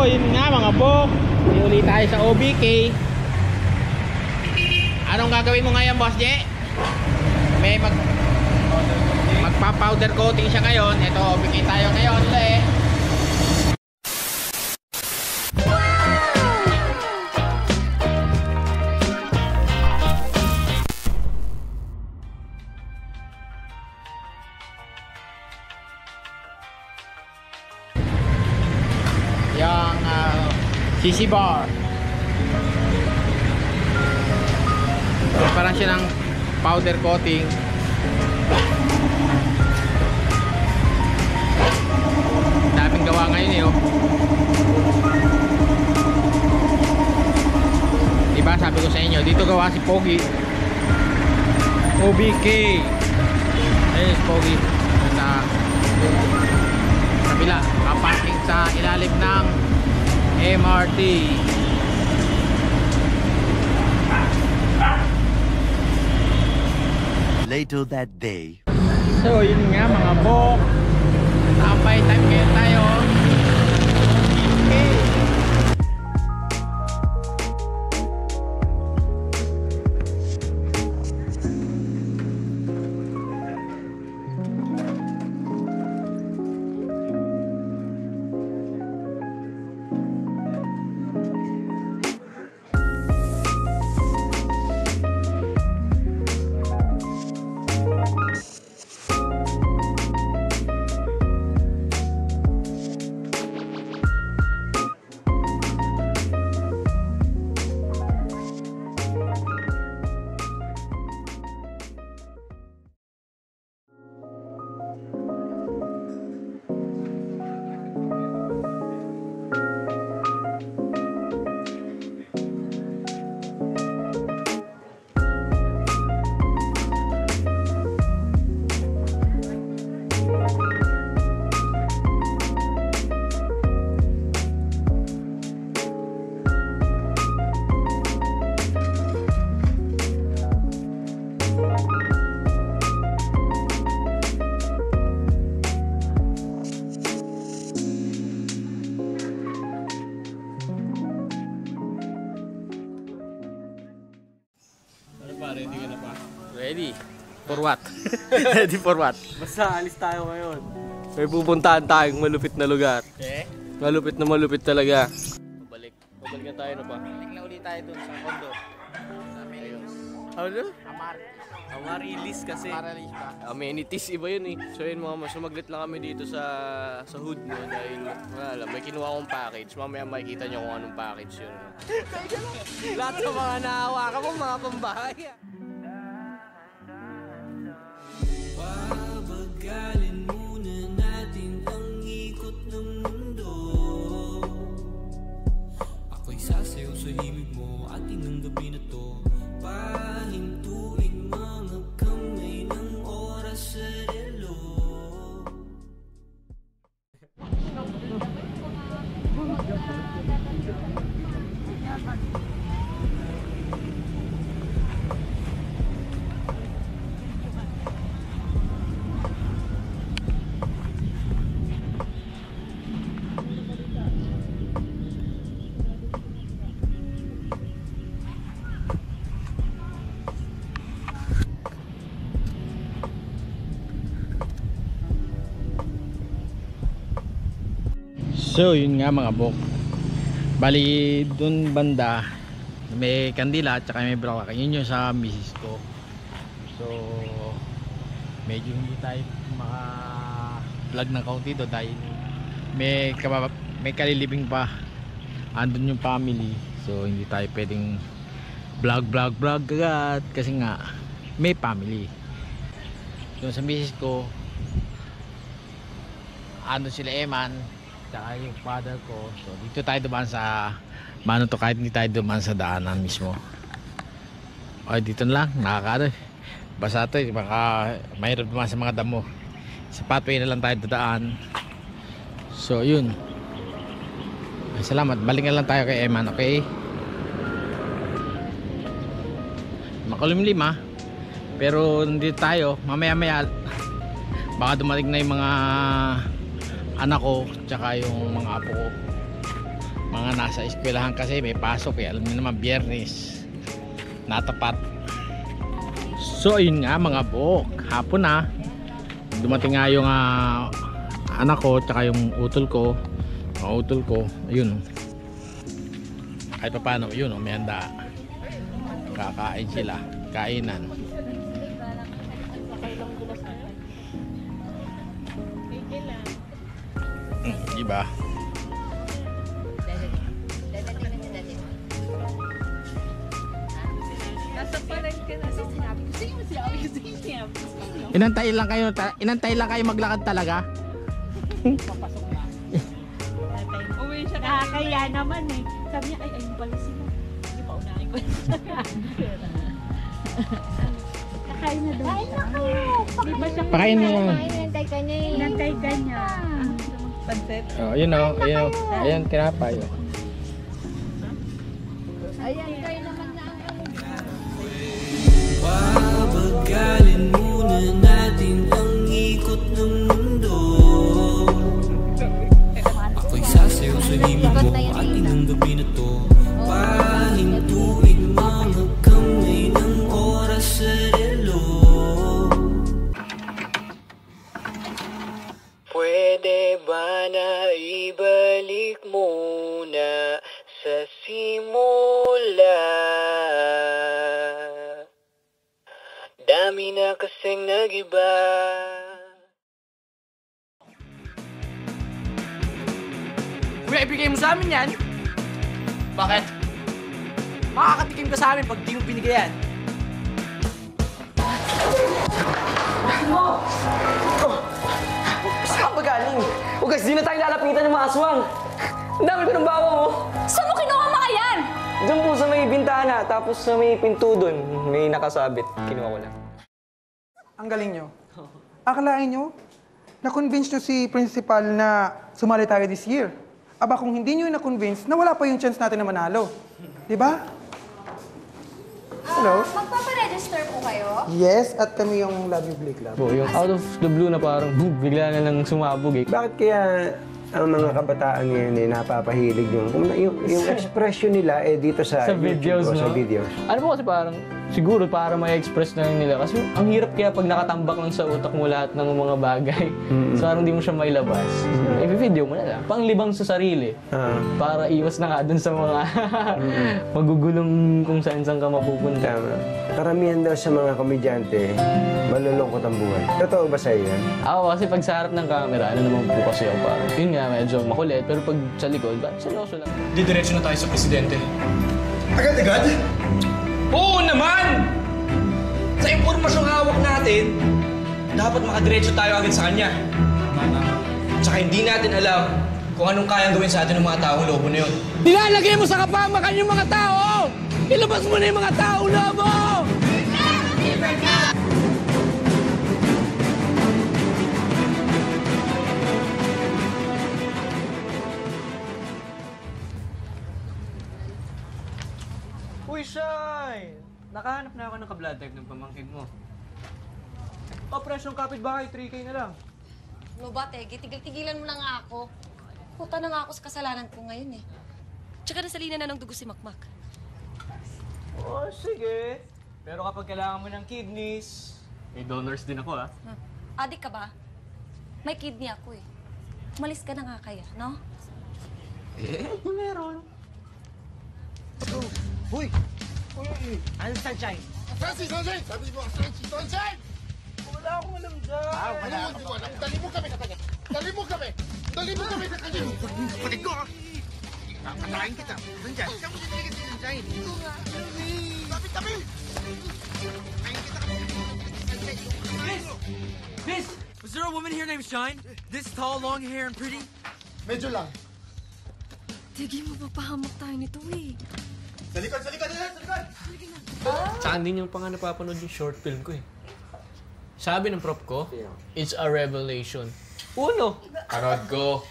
So yun nga mga bok, uli tayo sa OBK. Anong gagawin mo ngayon, Boss J? May magpa-powder coating siya ngayon. Ito, OBK tayo ngayon ulit. Yung CC bar. Parang siya ng powder coating. Daming gawa ngayon eh, oh. Diba sabi ko sa inyo, dito gawa si Pogi. OBK. Ayun si Pogi. Sa kabila, kaparking sa ilalim ng MRT. Later that day. So yun nga mga bok, tambay time ngayon tayo. Okay. Ready ka na pa? Ready? For what? Ready for what? Basta alis tayo ngayon. May pupuntahan tayong malupit na lugar. Okay. Malupit talaga. Pabalik na tayo na pa. Balik na ulit tayo dun sa condo. Sa Melios. Ano? Amar. Amarilis kasi. Amarilis ba? Amenities, iba yun eh. So yun mga sumaglit lang kami dito sa hood mo dahil wala lang, may kinuha akong package. Mamaya makikita nyo kung anong package yun. Lahat ng mga nahawakan mo, mga pambahay. Pabagalin muna natin ang ikot ng mundo. Ako'y sasayaw sa himig mo, ating ang gabi na to. Pahintuin mga kamay ng oras sa relo. So yun nga mga bok, bali dun banda may kandila at saka may bulaklak. Yun yung sa misis ko. So medyo hindi tayo maka vlog ng kaunti do dahil may kalilibing pa, andun yung family. So hindi tayo pwedeng vlog agad kasi nga may family. Yung sa misis ko andun sila Eman tsaka yung father ko. So dito tayo dumaan sa mano to, kahit hindi tayo dumaan sa daanan mismo. Okay, dito na lang, nakakaano basa to, baka mahirap dumaan sa mga damo. Sa pathway na lang tayo dadaan. So yun, ay, salamat, balik na lang tayo kay Eman. Okay, makulimlim ha, pero nandito tayo mamaya maya, baka dumating na yung mga anak ko tsaka yung mga apo ko. mga nasa eskwelahan kasi may pasok alam niyo naman biyernes natapat. So ayun nga mga buhok, hapon na dumating nga yung anak ko tsaka yung utol ko, ayun kahit pa paano yun may handa, kakain sila, kainan. Diba? Inantay lang kayo maglakad talaga. Uwi siya. Nakakaya naman eh. Sabi niya, ay, ayun pala sila. Hindi pa unahin ko. Kakain na doon siya. Di ba siya? Pakain mo yan. Inantay ka niya eh. Inantay ka niya. Pansit. Oh, ayun oh, ayun tinapay oh. Ayan, kayo naman na ang Pabagalin muna natin ang ikot ng mundo. Ako'y sasayaw sa himig mo at inang gabi na to. Pahintuin mga kamay ng oras sa relo. Pwede ba na ibalik muna sa simula? Dami na kasing nag-iba. Kuya, ibigay mo sa amin yan? Bakit? Makakatikim ka sa amin pag di mo binigay yan. Saan ba galing? Hugas, di na tayo lalapitan ng mga aswang. Ang dami ko ng bawang, oh. Saan mo kinuha mga yan? Diyan po sa may bintana, tapos sa may pinto doon, may nakasabit. Kinuha ko lang. Ang galing nyo. Akalain nyo, na-convince nyo si principal na sumali tayo this year. Aba, kung hindi nyo na-convince, na wala pa yung chance natin na manalo. Di ba? Hello? Magpaparegister po kayo? Yes, at kami yung Love You Blake Love. Yung out of the blue na parang boom, bigla na lang sumabog eh. Bakit kaya ang mga kabataan ngayon eh napapahilig yung expression nila eh dito sa Sa YouTube videos, o no? sa videos? Ano po kasi parang, siguro para ma-express na nila. Kasi ang hirap kaya pag nakatambak lang sa utak mo lahat ng mga bagay. So parang hindi mo siya mailabas. I-video mo na lang. Panglibang sa sarili. Para iwas na nga dun sa mga magugulong kung saan-saan ka mapupunta. Tama. Karamihan daw sa mga komedyante, malulungkot ang buhay. Totoo ba sa iyo yan? Ako kasi pag sa harap ng camera, ano naman po kasi ako parang, yun nga, medyo makulit. Pero pag sa likod, seryoso lang. Didiretso na tayo sa presidente. Agad-agad? Oo naman! Sa impormasyong hawak natin, dapat makadiretso tayo agad sa kanya. Tsaka hindi natin alam kung anong kayang gawin sa atin ng mga taong lobo na yun. Nilalagay mo sa kapamakan yung mga tao! Ilabas mo na yung mga tao lobo! Uy, Shine! Nakahanap na ako ng ka-blood type ng pamangkin mo. Operasyong kapitbahay, 3K na lang. Ano ba, Tegi? Tigil-tigilan mo na nga ako. Puta na nga ako sa kasalanan ko ngayon eh. Tsaka nasalina na ng dugo si Makmak. Oh, sige. Pero kapag kailangan mo ng kidneys, may donors din ako, ha? Adik ka ba? May kidney ako eh. Umalis ka na nga kaya, no? Meron. Wala akong alam dyan. Dali mo kami sa kanya! Dali mo kami! Dali mo kami sa kanya! Kapatid ko! Papatayin kita! Nandiyan! Saan mo sinigit si Nandiyan? Ito nga! Tabi-tabi! Patayin kita! Miss! Was there a woman here named Shine? This tall, long hair, and pretty? Medyo lang. Tegi, mapapahamak tayo nito eh. Sa likod! Sa likod! Sa likod! Tsaka hindi niyo pa nga napapanood yung short film ko eh. Sabi ng prop ko, it's a revelation. Uno! Parod ko.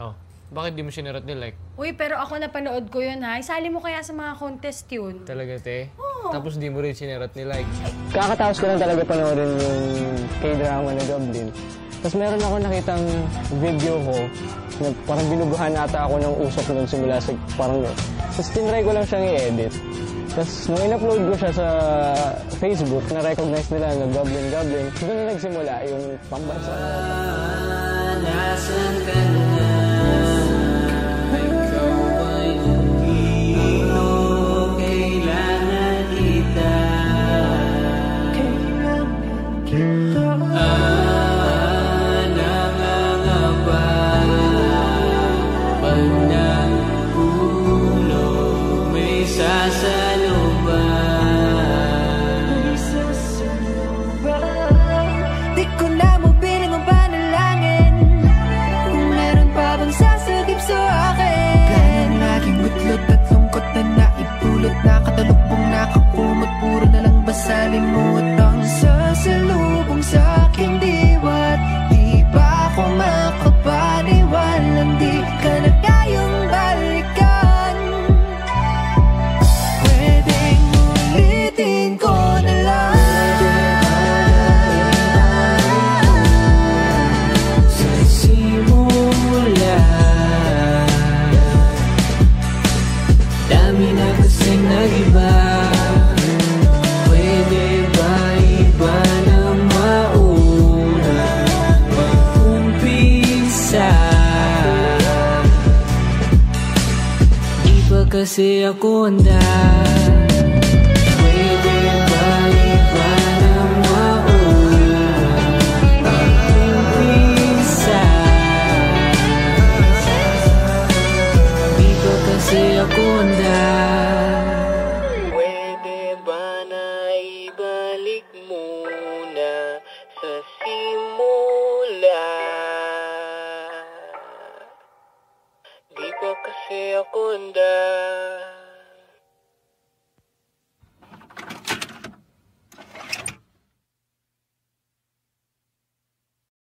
Oh, bakit di mo sinirot ni like? Uy, pero ako napanood ko yun ha. Isali mo kaya sa mga contest yun. Talaga, te? Tapos di mo rin sinirot ni like. Kakatapos ko lang talaga panoorin yung K-drama na Goblin. Tapos meron ako nakitang video ko na parang binubuhan ata ako ng usok nun simula sa parang yun. Tapos tinry ko lang siyang i-edit. Tapos nung in-upload ko siya sa Facebook, na-recognize nila na Goblin. Doon na nagsimula yung pambansa. Nasaan ka na? Ikaw ay nandito, kailangan kita. Nangangapa pag nahulog, may sasalubay. Di ko na mabilang ang panalangin kung meron pa bang sasagip sa akin. Gaya ng aking gutlot at lungkot na naipulot, nakatalukbong, nakakumot, puro na lang basalimot ang sasalubong sa aking diwat. Di ba ako makapaniwalang di ka na kayang balikan? Pwedeng ulitin ko na lang. Sa simula, dami na kasing nag-iba. Pwede ba iba na mauna mag-umpisa? Di pa kasi ako handa. Pwede ba iba na mauna mag-umpisa? Di pa kasi ako handa. Pwede ba na ibalik muna sa simula? Di pa kasi ako handa.